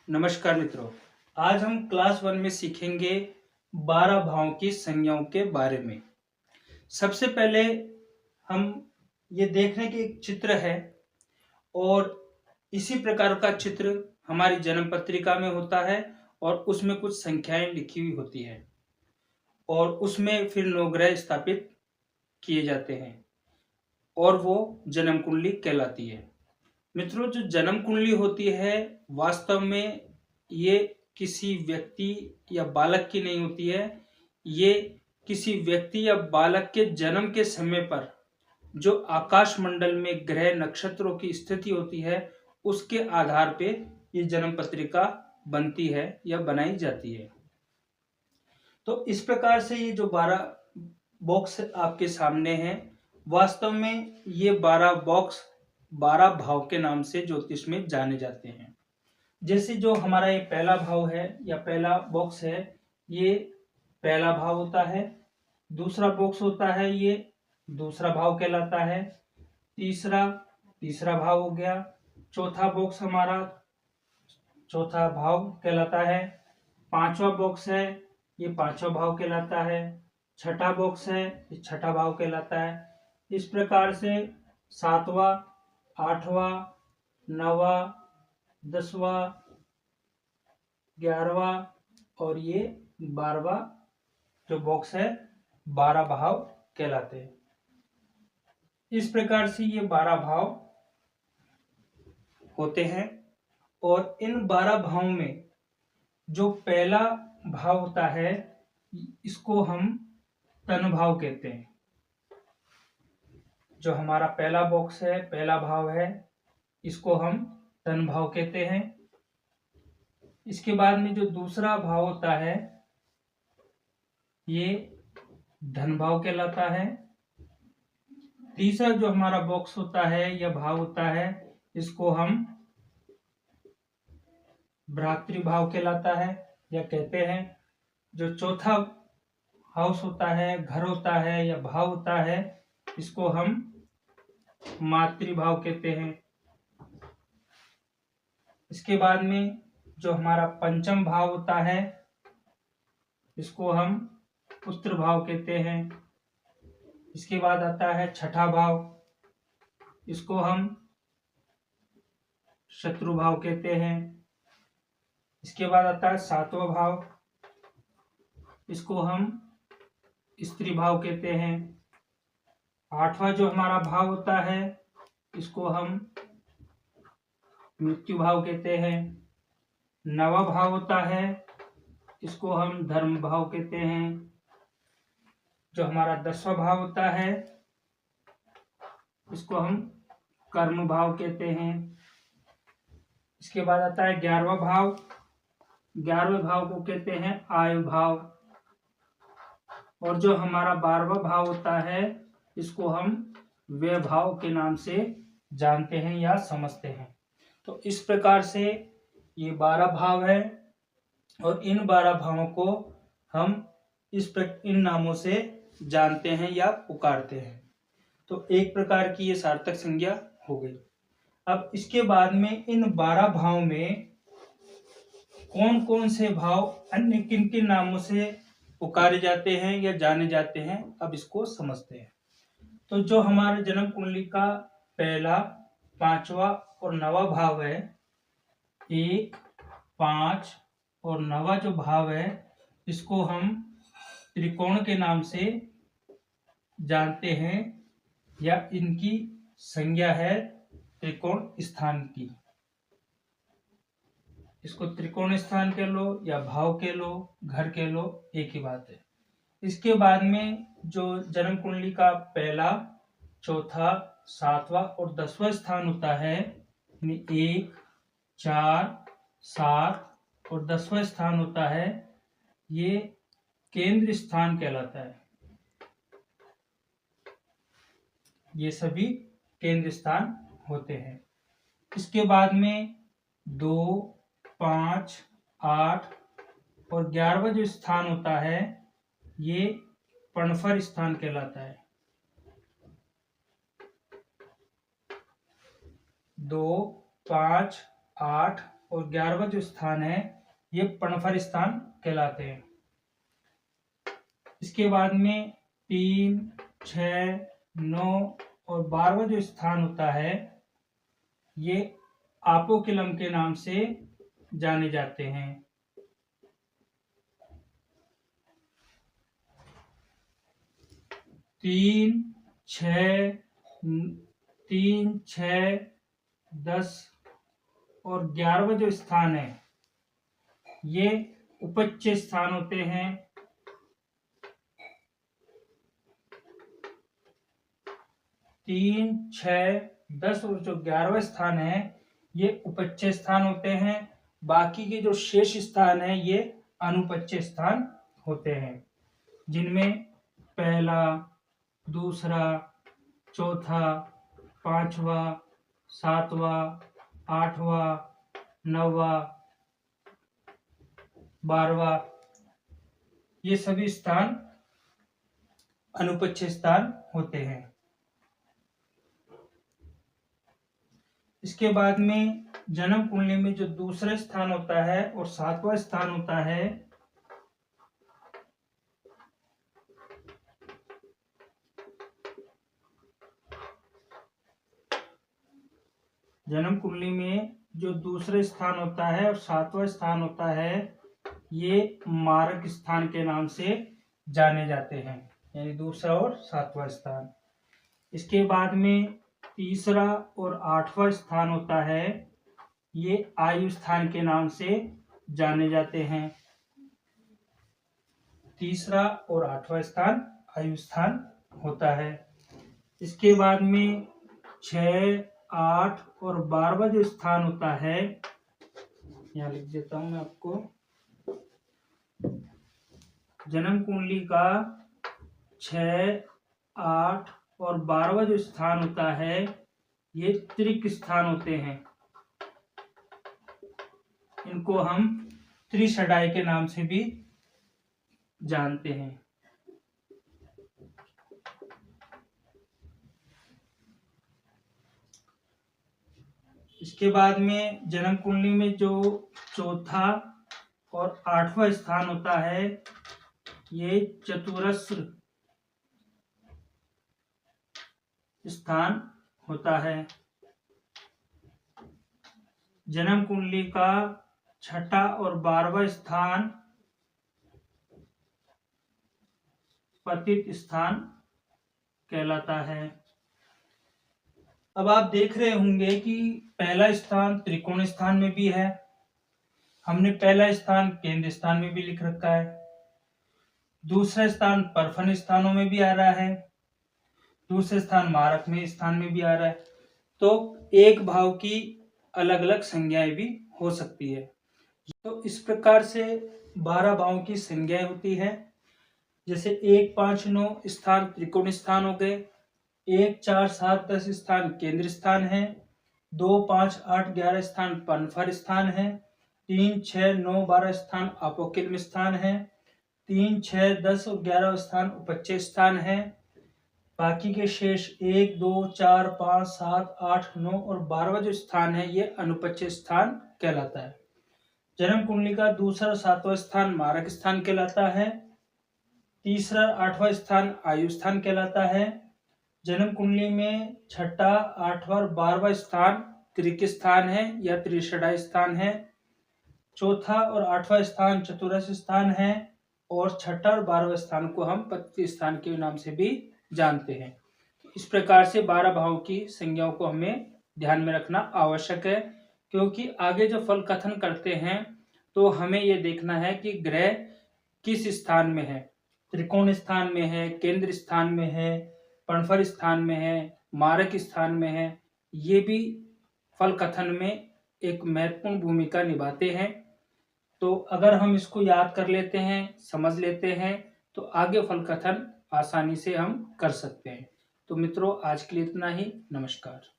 नमस्कार मित्रों। आज हम क्लास 1 में सीखेंगे 12 भावों की संज्ञाओं के बारे में। सबसे पहले हम ये देख रहे हैं कि एक चित्र है और इसी प्रकार का चित्र हमारी जन्म पत्रिका में होता है और उसमें कुछ संख्याएं लिखी हुई होती है और उसमें फिर 9 ग्रह स्थापित किए जाते हैं और वो जन्म कुंडली कहलाती है। मित्रों, जो जन्म कुंडली होती है वास्तव में ये किसी व्यक्ति या बालक की नहीं होती है। ये किसी व्यक्ति या बालक के जन्म के समय पर जो आकाश मंडल में ग्रह नक्षत्रों की स्थिति होती है उसके आधार पे ये जन्म पत्रिका बनती है या बनाई जाती है। तो इस प्रकार से ये जो 12 बॉक्स आपके सामने हैं, वास्तव में ये 12 बॉक्स 12 भाव के नाम से ज्योतिष में जाने जाते हैं। जैसे जो हमारा ये पहला भाव है या पहला बॉक्स है, ये पहला भाव होता है। दूसरा बॉक्स होता है, ये दूसरा भाव कहलाता है। तीसरा भाव हो गया। चौथा बॉक्स हमारा चौथा भाव कहलाता है। पांचवा बॉक्स है, ये पांचवा भाव कहलाता है। छठा बॉक्स है, ये छठा भाव कहलाता है। इस प्रकार से सातवां, आठवां, नौवां, 10वां, 11वां और ये 12वां जो बॉक्स है 12 भाव कहलाते हैं। इस प्रकार से ये 12 भाव होते हैं और इन 12 भावों में जो पहला भाव होता है इसको हम तन भाव कहते हैं। जो हमारा पहला बॉक्स है, पहला भाव है, इसको हम तन भाव कहते हैं। इसके बाद में जो दूसरा भाव होता है ये धन भाव कहलाता है। तीसरा जो हमारा बॉक्स होता है या भाव होता है इसको हम भ्रातृभाव कहलाता है या कहते हैं। जो चौथा हाउस होता है, घर होता है या भाव होता है, इसको हम मातृभाव कहते हैं। इसके बाद में जो हमारा पंचम भाव होता है इसको हम पुत्र भाव कहते हैं। इसके बाद आता है छठा भाव, इसको हम शत्रु भाव कहते हैं। इसके बाद आता है सातवां भाव, इसको हम स्त्री भाव कहते हैं। आठवां जो हमारा भाव होता है इसको हम मृत्यु भाव कहते हैं। नवा भाव होता है इसको हम धर्म भाव कहते हैं। जो हमारा 10वां भाव होता है इसको हम कर्म भाव कहते हैं। इसके बाद आता है 11वां भाव, 11वें भाव को कहते हैं आयु भाव। और जो हमारा 12वां भाव होता है इसको हम व्यय भाव के नाम से जानते हैं या समझते हैं। तो इस प्रकार से ये 12 भाव है और इन 12 भावों को हम इन नामों से जानते हैं या पुकारते हैं। तो एक प्रकार की ये सार्थक संज्ञा हो गई। अब इसके बाद में इन 12 भावों में कौन कौन से भाव अन्य किन किन नामों से पुकारे जाते हैं या जाने जाते हैं, अब इसको समझते हैं। तो जो हमारे जन्म कुंडली का पहला, पांचवा और नवा भाव है, 1, 5 और नवा जो भाव है इसको हम त्रिकोण के नाम से जानते हैं या इनकी संज्ञा है त्रिकोण स्थान की। इसको त्रिकोण स्थान कह लो या भाव कह लो, घर कह लो, एक ही बात है। इसके बाद में जो जन्म कुंडली का पहला, चौथा, 7वां और 10वां स्थान होता है, 1, 4, 7 और 10वां स्थान होता है, ये केंद्र स्थान कहलाता है। ये सभी केंद्र स्थान होते हैं। इसके बाद में 2, 5, 8 और 11वां जो स्थान होता है ये पणफर स्थान कहलाता है। 2, 5, 8 और 11वां जो स्थान है ये पणफर स्थान कहलाते हैं। इसके बाद में 3, 6, 9 और 12वां जो स्थान होता है ये आपोकिलम के नाम से जाने जाते हैं। तीन, 6, 10 और 11वां जो स्थान है ये उपच्य स्थान होते हैं। 3, 6, 10 और जो 11वां स्थान है ये उपच्य स्थान होते हैं। बाकी के जो शेष स्थान है ये अनुपच्य स्थान होते हैं, जिनमें पहला, दूसरा, चौथा, 5वां, 7वां, 8वां, 9वां, 12वां ये सभी स्थान अनुपच्य स्थान होते हैं। इसके बाद में जन्म कुंडली में जो दूसरा स्थान होता है और 7वां स्थान होता है जन्म कुंडली में जो दूसरा स्थान होता है और 7वां स्थान होता है ये मारक स्थान के नाम से जाने जाते हैं, यानी दूसरा और 7वां स्थान। इसके बाद में तीसरा और 8वां स्थान होता है ये आयु स्थान के नाम से जाने जाते हैं। तीसरा और 8वां स्थान आयु स्थान होता है। इसके बाद में 6, 8 और 12वां जो स्थान होता है, यहाँ लिख देता हूं मैं आपको, जन्म कुंडली का 6, 8 और 12वां जो स्थान होता है ये त्रिक स्थान होते हैं। इनको हम त्रिषडाई के नाम से भी जानते हैं। इसके बाद में जन्म कुंडली में जो चौथा और 8वां स्थान होता है ये चतुरस्र स्थान होता है। जन्म कुंडली का 6ठा और 12वां स्थान पतित स्थान कहलाता है। अब आप देख रहे होंगे कि पहला स्थान त्रिकोण स्थान में भी है, हमने पहला स्थान केंद्र स्थान में भी लिख रखा है, दूसरा स्थान परफन स्थानों में भी आ रहा है, दूसरा स्थान मारक में स्थान में भी आ रहा है। तो एक भाव की अलग अलग संज्ञाएं भी हो सकती है। तो इस प्रकार से 12 भावों की संज्ञाएं होती है। जैसे 1, 5, 9 स्थान त्रिकोण स्थान हो गए, 1, 4, 7, 10 स्थान केंद्र स्थान है, 2, 5, 8, 11 स्थान पनफर स्थान है, 3, 6, 9, 12 स्थान अपोकिल्म स्थान है, 3, 6, 10 और 11 स्थान उपच्य स्थान है। बाकी के शेष 1, 2, 4, 5, 7, 8, 9 और 12वां जो स्थान है ये अनुपच्य स्थान कहलाता है। जन्म कुंडली का दूसरा 7वां स्थान मारक स्थान कहलाता है। तीसरा 8वां स्थान आयु स्थान कहलाता है। जन्म कुंडली में 6ठा, 8वां और 12वां स्थान त्रिक स्थान है या त्रिषडाई स्थान है। चौथा और 8वां स्थान चतुरस्र स्थान है और 6ठा और 12वां स्थान को हम पतित स्थान के नाम से भी जानते हैं। इस प्रकार से 12 भावों की संज्ञाओं को हमें ध्यान में रखना आवश्यक है, क्योंकि आगे जो फल कथन करते हैं तो हमें यह देखना है कि ग्रह किस स्थान में है, त्रिकोण स्थान में है, केंद्र स्थान में है, पणफर स्थान में है, मारक स्थान में है। ये भी फल कथन में एक महत्वपूर्ण भूमिका निभाते हैं। तो अगर हम इसको याद कर लेते हैं, समझ लेते हैं, तो आगे फल कथन आसानी से हम कर सकते हैं। तो मित्रों, आज के लिए इतना ही। नमस्कार।